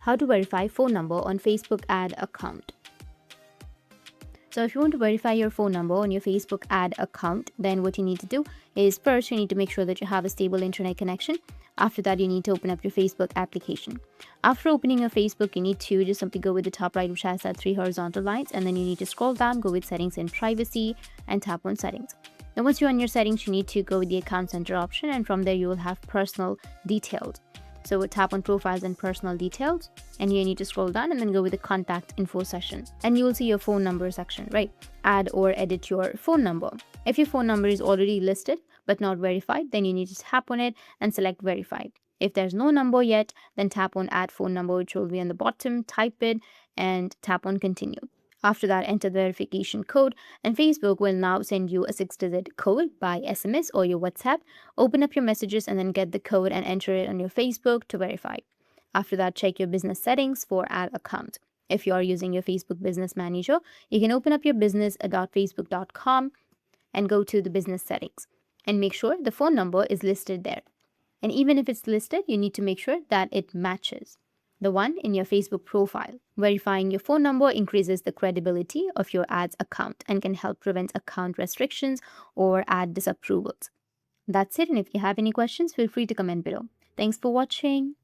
how to verify phone number on Facebook ad account. So if you want to verify your phone number on your Facebook ad account, then what you need to do is first you need to make sure that you have a stable internet connection. After that, you need to open up your Facebook application. After opening your Facebook, you need to just simply go with the top right, which has that 3 horizontal lines, and then you need to scroll down, go with settings and privacy, and tap on settings. Then once you're on your settings, you need to go with the account center option, and from there you will have personal details. So tap on profiles and personal details, and you need to scroll down and then go with the contact info section, and you will see your phone number section, right? Add or edit your phone number. If your phone number is already listed but not verified, then you need to tap on it and select verified. If there's no number yet, then tap on add phone number, which will be on the bottom, type it and tap on continue. After that, enter the verification code, and Facebook will now send you a 6-digit code by SMS or your WhatsApp. Open up your messages and then get the code and enter it on your Facebook to verify. After that, check your business settings for ad account. If you are using your Facebook Business Manager, you can open up your business.facebook.com and go to the business settings and make sure the phone number is listed there. And even if it's listed, you need to make sure that it matches the one in your Facebook profile. Verifying your phone number increases the credibility of your ads account and can help prevent account restrictions or ad disapprovals. That's it, and if you have any questions, feel free to comment below. Thanks for watching.